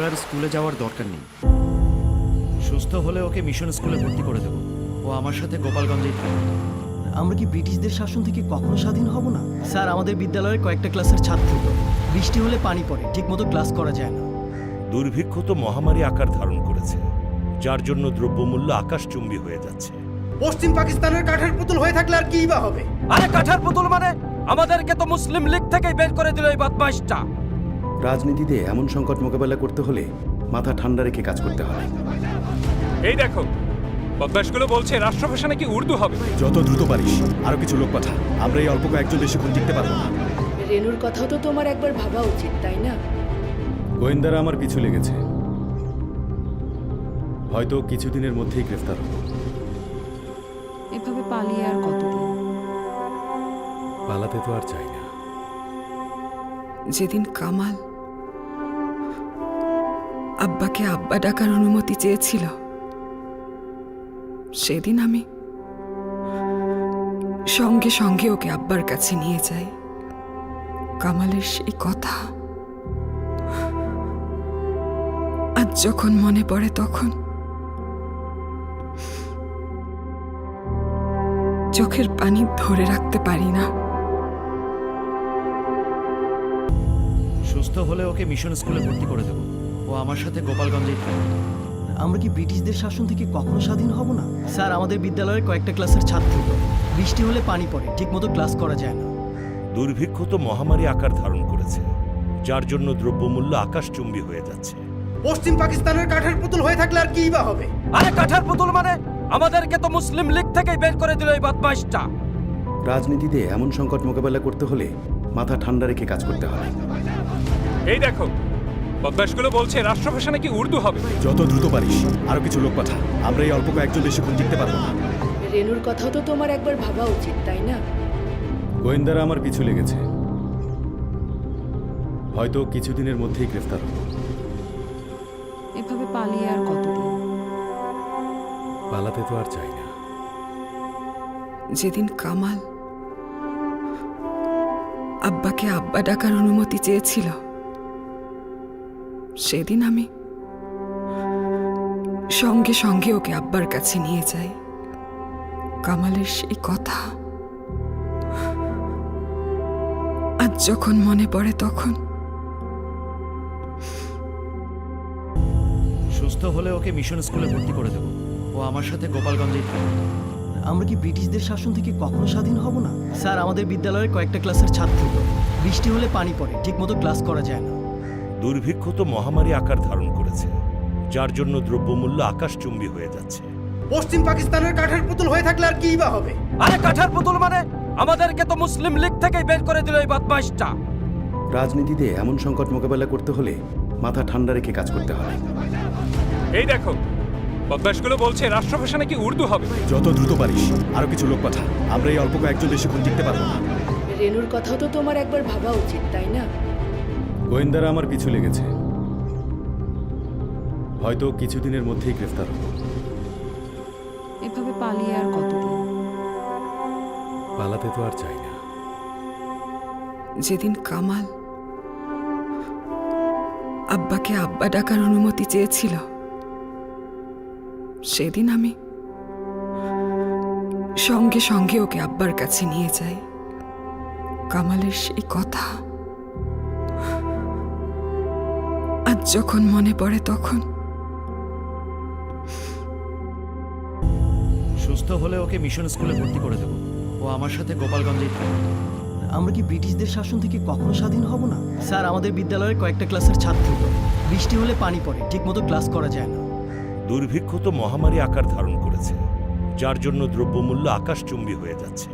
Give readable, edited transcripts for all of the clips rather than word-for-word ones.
ওর আর স্কুলে যাওয়ার দরকার নেই। সুস্থ হলে ওকে মিশন স্কুলে ভর্তি করে দেবো। ও আমার সাথে গোপালগঞ্জেই থাকবে। আমরা কি ব্রিটিশদের শাসন থেকে কখনো স্বাধীন হব না? স্যার, আমাদের বিদ্যালয়ের কয়েকটা ক্লাসের ছাত্র বৃষ্টি হলে পানি পড়ে, ঠিকমতো ক্লাস করা যায় না। দুর্ভিক্ষ তো মহামারী আকার ধারণ করেছে, যার জন্য দ্রব্যমূল্য আকাশচুম্বী হয়ে যাচ্ছে। পশ্চিম পাকিস্তানের কাঠের পুতুল হয়ে থাকলে আর কিই বা হবে? আরে কাঠার পুতুল মানে আমাদেরকে তো মুসলিম লীগ থেকেই বের করে দিল এই বদমাইশটা। রাজনীতিতে এমন সংকট মোকাবেলা করতে হলে মাথা ঠান্ডা রেখে কাজ করতে হয়। এই দেখো, বদমাশগুলো বলছে রাষ্ট্রভাষা নাকি উর্দু হবে। যত দ্রুত পারিস আরো কিছু লোক পাঠা, আমরা এই অল্প কয়েকজন বেশিক্ষণ টিকতে পারবো না। রেনুর কথাও তো তোমার একবার ভাবা উচিত, তাই না? গোয়েন্দারা আমার পিছু লেগেছে, হয়তো কিছুদিনের মধ্যেই গ্রেফতার হবো। এভাবে পালিয়ে আর কতদিন? পালাতে তো আর চাই না। যেদিন কামাল আব্বাকে আব্বা ডাকার অনুমতি চেয়েছিল, সেদিন আমি সঙ্গে সঙ্গে ওকে আব্বার কাছে নিয়ে যাই। কামালের সেই কথা আজ যখন মনে পড়ে তখন চোখের পানি ধরে রাখতে পারি না। সুস্থ হলে ওকে মিশন স্কুলে ভর্তি করে দেবো। ও আমার সাথে গোপালগঞ্জেই থাকবে। আমরা কি ব্রিটিশদের শাসন থেকে কখনো স্বাধীন হব না? স্যার, আমাদের বিদ্যালয়ের কয়েকটা ক্লাসের ছাত্র বৃষ্টি হলে পানি পড়ে, ঠিকমতো ক্লাস করা যায় না। দুর্ভিক্ষ তো মহামারী আকার ধারণ করেছে, যার জন্য দ্রব্যমূল্য আকাশচুম্বী হয়ে যাচ্ছে। পশ্চিম পাকিস্তানের কাঠের পুতুল হয়ে থাকলে আর কিই বা হবে? আরে কাঠার পুতুল মানে আমাদেরকে তো মুসলিম লীগ থেকেই বের করে দিল এই বদমাইশটা। রাজনীতিতে এমন সংকট মোকাবেলা করতে হলে মাথা ঠান্ডা রেখে কাজ করতে হয়। এই দেখো, বদমাশগুলো বলছে রাষ্ট্রভাষা নাকি উর্দু হবে। যত দ্রুত পারিস আরো কিছু লোক পাঠা, আমরা এই অল্প কয়েকজন বেশিক্ষণ টিকতে পারবো না। রেনুর কথাও তো তোমার একবার ভাবা উচিত, তাই না? গোয়েন্দারা আমার পিছু লেগেছে, হয়তো কিছুদিনের মধ্যেই গ্রেফতার হবো। এভাবে পালিয়ে আর কতদিন? পালাতে তো আর চাই না। যেদিন কামাল আব্বাকে আব্বা ডাকার অনুমতি চেয়েছিল, সেদিন আমি সঙ্গে সঙ্গে ওকে আব্বার কাছে নিয়ে যাই। কামালের সেই কথা আজ যখন মনে পড়ে তখন সুস্থ হলে ওকে মিশন স্কুলে ভর্তি করে দেবো। ও আমার সাথে গোপালগঞ্জেই থাকবে। আমরা কি ব্রিটিশদের শাসন থেকে কখনো স্বাধীন হব না? স্যার, আমাদের বিদ্যালয়ের কয়েকটা ক্লাসের ছাত্র বৃষ্টি হলে পানি পড়ে, ঠিকমতো ক্লাস করা যায় না। দুর্ভিক্ষ তো মহামারী আকার ধারণ করেছে, যার জন্য দ্রব্যমূল্য আকাশচুম্বী হয়ে যাচ্ছে। পশ্চিম পাকিস্তানের কাঠের পুতুল হয়ে থাকলে আর কিই বা হবে? আরে কাঠার পুতুল মানে আমাদেরকে তো মুসলিম লীগ থেকেই বের করে দিল এই বদমাইশটা। রাজনীতিতে এমন সংকট মোকাবেলা করতে হলে মাথা ঠান্ডা রেখে কাজ করতে হয়। এই দেখো, বদমাশগুলো বলছে রাষ্ট্রভাষা নাকি উর্দু হবে। যত দ্রুত পারিস আরো কিছু লোক পাঠা, আমরা এই অল্প কয়েকজন বেশিক্ষণ টিকতে পারবো না। রেনুর কথাও তো তোমার একবার ভাবা উচিত, তাই না? গোয়েন্দারা আমার পিছু লেগেছে, হয়তো কিছুদিনের মধ্যেই গ্রেফতার হবো। এভাবে পালিয়ে আর কতদিন? পালাতে তো আর চাই না। যেদিন কামাল আব্বাকে আব্বা ডাকার অনুমতি চেয়েছিল, সেদিন আমি সঙ্গে সঙ্গে ওকে আব্বার কাছে নিয়ে যাই। কামালের সেই কথা আজ যখন মনে পড়ে তখন সুস্থ হলে ওকে মিশন স্কুলে ভর্তি করে দেবো। ও আমার সাথে গোপালগঞ্জেই থাকবে। আমরা কি ব্রিটিশদের শাসন থেকে কখনো স্বাধীন হব না? স্যার, আমাদের বিদ্যালয়ের কয়েকটা ক্লাসের ছাত্র বৃষ্টি হলে পানি পড়ে, ঠিকমতো ক্লাস করা যায় না। দুর্ভিক্ষ তো মহামারী আকার ধারণ করেছে, যার জন্য দ্রব্যমূল্য আকাশচুম্বী হয়ে যাচ্ছে।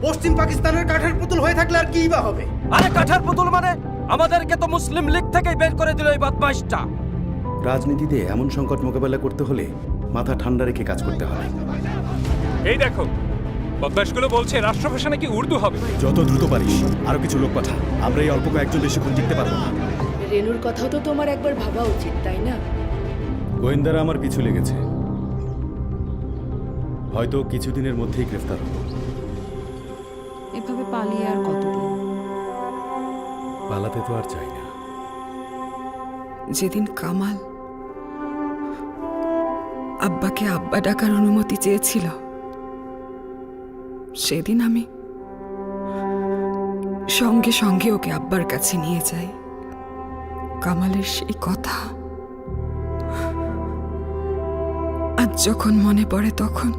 পশ্চিম পাকিস্তানের কাঠের পুতুল হয়ে থাকলে আর কিই বা হবে? আরে কাঠার পুতুল মানে আমাদেরকে তো মুসলিম লীগ থেকেই বের করে দিল এই বদমাইশটা। রাজনীতিতে এমন সংকট মোকাবেলা করতে হলে মাথা ঠান্ডা রেখে কাজ করতে হয়। এই দেখো, বদমাশগুলো বলছে রাষ্ট্রভাষা নাকি উর্দু হবে। যত দ্রুত পারিস আরো কিছু লোক পাঠা, আমরা এই অল্প কয়েকজন বেশিক্ষণ টিকতে পারবো না। রেনুর কথাও তো তোমার একবার ভাবা উচিত, তাই না? গোয়েন্দারা আমার পিছু লেগেছে, হয়তো কিছুদিনের মধ্যেই গ্রেফতার হবো। এভাবে পালিয়ে আর কতদিন? পালাতে তো আর চাই না। যেদিন কামাল আব্বাকে আব্বা ডাকার অনুমতি চেয়েছিল, সেদিন আমি সঙ্গে সঙ্গে ওকে আব্বার কাছে নিয়ে যাই। কামালের সেই কথা আজ যখন মনে পড়ে তখন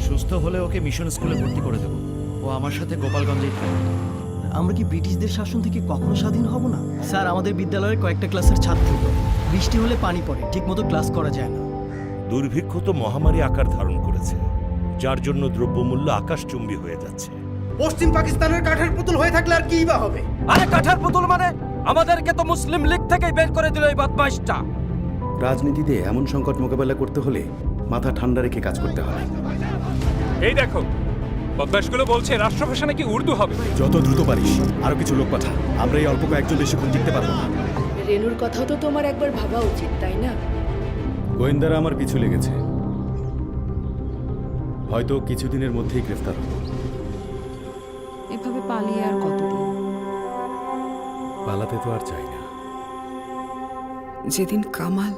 সুস্থ হলে ওকে মিশন স্কুলে ভর্তি করে দেবো। ও আমার সাথে গোপালগঞ্জেই থাকবে। আমরা কি ব্রিটিশদের শাসন থেকে কখনো স্বাধীন হব না? স্যার, আমাদের বিদ্যালয়ের কয়েকটা ক্লাসের ছাত্র বৃষ্টি হলে পানি পড়ে, ঠিকমতো ক্লাস করা যায় না। দুর্ভিক্ষ তো মহামারী আকার ধারণ করেছে, যার জন্য দ্রব্যমূল্য আকাশচুম্বী হয়ে যাচ্ছে। পশ্চিম পাকিস্তানের কাঠের পুতুল হয়ে থাকলে আর কি বা হবে? আরে কাঠের পুতুল মানে আমাদেরকে তো মুসলিম লীগ থেকেই বের করে দিল এই বদমাইশটা। রাজনীতিতে এমন সংকট মোকাবেলা করতে হলে মাথা ঠান্ডা রেখে কাজ করতে হয়। এই দেখো, বদমাশগুলো বলছে রাষ্ট্রভাষা নাকি উর্দু হবে। যত দ্রুত পারিস আরো কিছু লোক পাঠা, আমরা এই অল্প কয়েকজন বেশিক্ষণ টিকতে পারবো না। রেনুর কথাও তো তোমার একবার ভাবা উচিত, তাই না? গোয়েন্দারা আমার পিছু লেগেছে, হয়তো কিছুদিনের মধ্যেই গ্রেফতার হব। এভাবে পালিয়ে আর কতদিন? পালাতে তো আর চাই না। যেদিন কামাল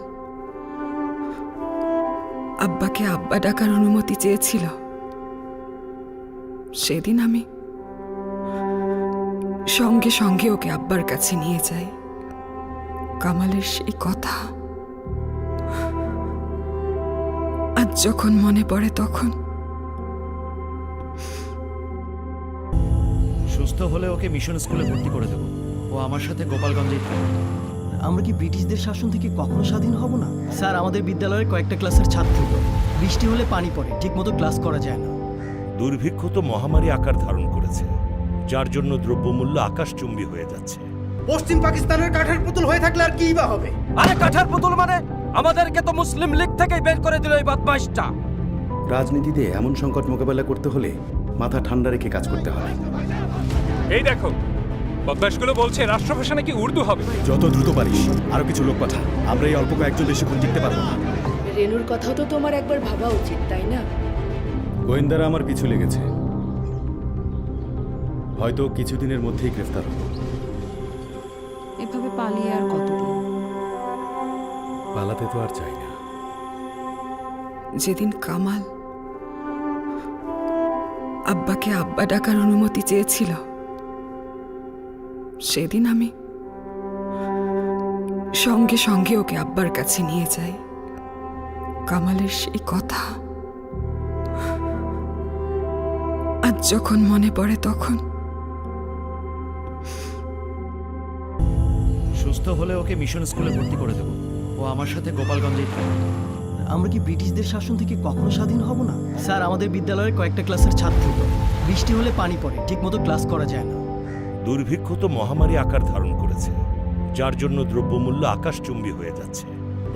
আব্বাকে আব্বা ডাকার অনুমতি চেয়েছিল, সেদিন আমি সঙ্গে সঙ্গে ওকে আব্বার কাছে নিয়ে যাই। কামালের সেই কথা আজ যখন মনে পড়ে তখন সুস্থ হলে ওকে মিশন স্কুলে ভর্তি করে দেবো। ও আমার সাথে গোপালগঞ্জেই থাকবে। আমরা কি ব্রিটিশদের শাসন থেকে কখনো স্বাধীন হব না? স্যার, আমাদের বিদ্যালয়ের কয়েকটা ক্লাসের ছাত্র বৃষ্টি হলে পানি পড়ে, ঠিকমতো ক্লাস করা যায় না। দুর্ভিক্ষ তো মহামারী আকার ধারণ করেছে, যার জন্য দ্রব্যমূল্য আকাশচুম্বী হয়ে যাচ্ছে। পশ্চিম পাকিস্তানের কাঠের পুতুল হয়ে থাকলে আর কি বা হবে? আরে কাঠের পুতুল মানে আমাদেরকে তো মুসলিম লীগ থেকেই বের করে দিল এই বদমাইশটা। রাজনীতিতে এমন সংকট মোকাবেলা করতে হলে মাথা ঠান্ডা রেখে কাজ করতে হয়। এই দেখো, বদমাশগুলো বলছে রাষ্ট্রভাষা নাকি উর্দু হবে। যত দ্রুত পারিস আরো কিছু লোক পাঠা, আমরা এই অল্প কয়েকজন বেশিক্ষণ টিকতে পারবো না। রেনুর কথাও তো তোমার একবার ভাবা উচিত, তাই না? গোয়েন্দারা আমার পিছু লেগেছে, হয়তো কিছুদিনের মধ্যেই গ্রেফতার হব। এভাবে পালিয়ে আর কতদিন? পালাতে তো আর চাই না। যেদিন কামাল আব্বাকে আব্বা ডাকার অনুমতি চেয়েছিল, সেদিন আমি সঙ্গে সঙ্গে ওকে আব্বার কাছে নিয়ে যাই। কামালের সেই কথা আজ যখন মনে পড়ে তখন সুস্থ হলে ওকে মিশন স্কুলে ভর্তি করে দেবো। ও আমার সাথে গোপালগঞ্জেই থাকবে। আমরা কি ব্রিটিশদের শাসন থেকে কখনো স্বাধীন হব না? স্যার, আমাদের বিদ্যালয়ের কয়েকটা ক্লাসের ছাত্র বৃষ্টি হলে পানি পড়ে, ঠিকমতো ক্লাস করা যায় না। দুর্ভিক্ষ তো মহামারী আকার ধারণ করেছে, যার জন্য দ্রব্যমূল্য আকাশচুম্বী হয়ে যাচ্ছে।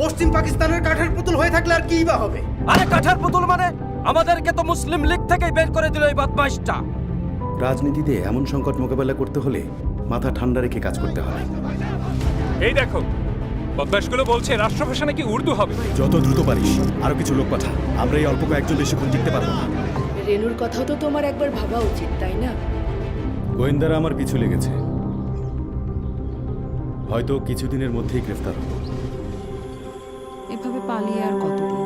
পশ্চিম পাকিস্তানের কাঠের পুতুল হয়ে থাকলে আর কি বা হবে? আরে কাঠের পুতুল মানে আমাদেরকে তো মুসলিম লীগ থেকেই বের করে দিল এই বদমাইশটা। রাজনীতিতে এমন সংকট মোকাবেলা করতে হলে মাথা ঠান্ডা রেখে কাজ করতে হয়। এই দেখো, বদমাশগুলো বলছে রাষ্ট্রভাষা নাকি উর্দু হবে। যত দ্রুত পারিস আরো কিছু লোক পাঠা, আমরা এই অল্প কয়েকজন বেশিক্ষণ টিকতে পারবো না। রেনুর কথাও তো তোমার একবার ভাবা উচিত, তাই না? গোয়েন্দারা আমার পিছু লেগেছে, হয়তো কিছুদিনের মধ্যেই গ্রেফতার হব। এভাবে পালিয়ে আর কতদিন?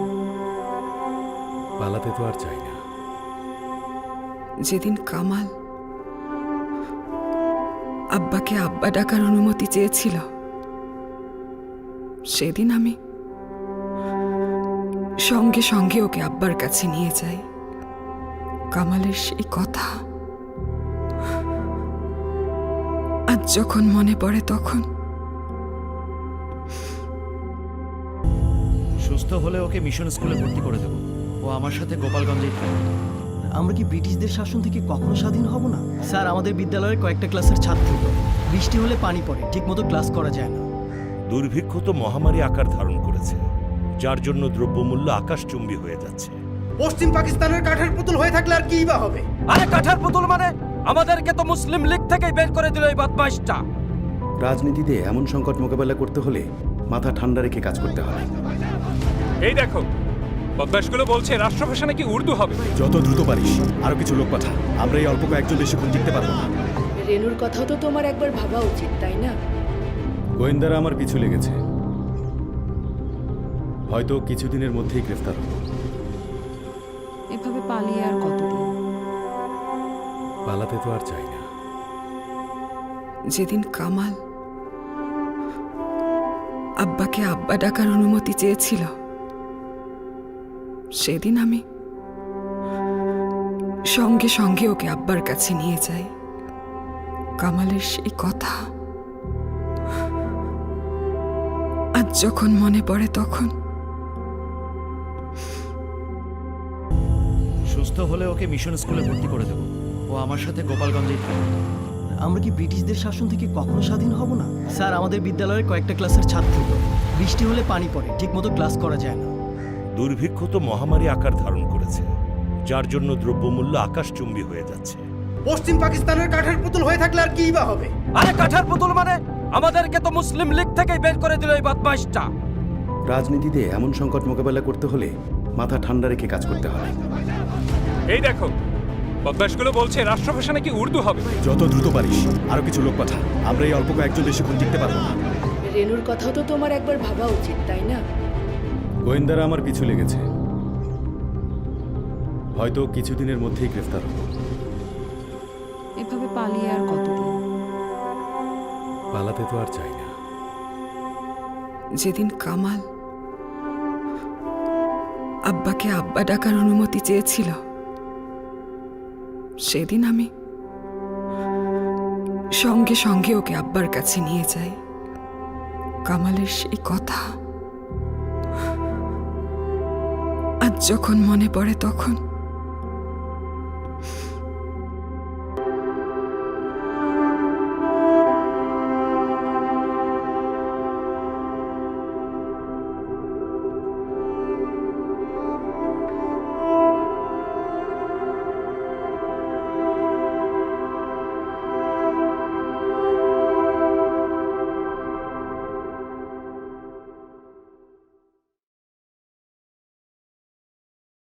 পালাতে তো আর চাই না। যেদিন কামাল আব্বাকে আব্বা ডাকার অনুমতি চেয়েছিল, সেদিন আমি সঙ্গে সঙ্গে ওকে আব্বার কাছে নিয়ে যাই। কামালের সেই কথা আজ যখন মনে পড়ে তখন সুস্থ হলে ওকে মিশন স্কুলে ভর্তি করে দেবো। ও আমার সাথে গোপালগঞ্জেই থাকবে। আমরা কি ব্রিটিশদের শাসন থেকে কখনো স্বাধীন হব না? স্যার, আমাদের বিদ্যালয়ের কয়েকটা ক্লাসের ছাত্র বৃষ্টি হলে পানি পড়ে, ঠিকমতো ক্লাস করা যায় না। দুর্ভিক্ষ তো মহামারী আকার ধারণ করেছে, যার জন্য দ্রব্যমূল্য আকাশচুম্বী হয়ে যাচ্ছে। পশ্চিম পাকিস্তানের কাঠের পুতুল হয়ে থাকলে আর কি বা হবে? আরে কাঠের পুতুল মানে আমাদেরকে তো মুসলিম লীগ থেকেই বের করে দিল এই বদমাইশটা। রাজনীতিতে এমন সংকট মোকাবেলা করতে হলে মাথা ঠান্ডা রেখে কাজ করতে হয়। এই দেখো, বদমাশগুলো বলছে রাষ্ট্রভাষা নাকি উর্দু হবে। যত দ্রুত পারিস আরো কিছু লোক পাঠা, আমরা এই অল্প কয়েকজন বেশিক্ষণ টিকতে পারবো না। রেনুর কথাও তো তোমার একবার ভাবা উচিত তাই না? গোয়েন্দারা আমার পিছু লেগেছে, হয়তো কিছুদিনের মধ্যেই গ্রেফতার হব। এভাবে পালিয়ে আর কতদিন? পালাতে তো আর চাই না। যেদিন কামাল আব্বাকে আব্বা ডাকার অনুমতি চেয়েছিল, সেদিন আমি সঙ্গে সঙ্গে ওকে আব্বার কাছে নিয়ে যাই। কামালের সেই কথা আজ যখন মনে পড়ে তখন সুস্থ হলে ওকে মিশন স্কুলে ভর্তি করে দেবো। ও আমার সাথে গোপালগঞ্জেই থাকবে। আমরা কি ব্রিটিশদের শাসন থেকে কখনো স্বাধীন হব না? স্যার, আমাদের বিদ্যালয়ের কয়েকটা ক্লাসের ছাত্র তো বৃষ্টি হলে পানি পড়ে, ঠিকমতো ক্লাস করা যায় না। দুর্ভিক্ষ তো মহামারী আকার ধারণ করেছে, যার জন্য দ্রব্যমূল্য আকাশচুম্বী হয়ে যাচ্ছে। পশ্চিম পাকিস্তানের কাঠের পুতুল হয়ে থাকলে আর কি বা হবে? আরে কাঠার পুতুল মানে আমাদেরকে তো মুসলিম লীগ থেকেই বের করে দিল এই বদমাইশটা। রাজনীতিতে এমন সংকট মোকাবেলা করতে হলে মাথা ঠান্ডা রেখে কাজ করতে হয়। এই দেখো, বদমাশগুলো বলছে রাষ্ট্রভাষা নাকি উর্দু হবে। যত দ্রুত পারিস আরো কিছু লোক পাঠা, আমরা এই অল্প কয়েকজন বেশিক্ষণ টিকতে পারবো না। রেনুর কথাও তো তোমার একবার ভাবা উচিত তাই না? গোয়েন্দারা আমার পিছু লেগেছে, হয়তো কিছুদিনের মধ্যেই গ্রেফতার হব। এভাবে পালিয়ে আর কতদিন? পালাতে তো আর চাই না। যেদিন কামাল আব্বাকে আব্বা ডাকার অনুমতি চেয়েছিল, সেদিন আমি সঙ্গে সঙ্গে ওকে আব্বার কাছে নিয়ে যাই। কামালের সেই কথা আজ যখন মনে পড়ে তখন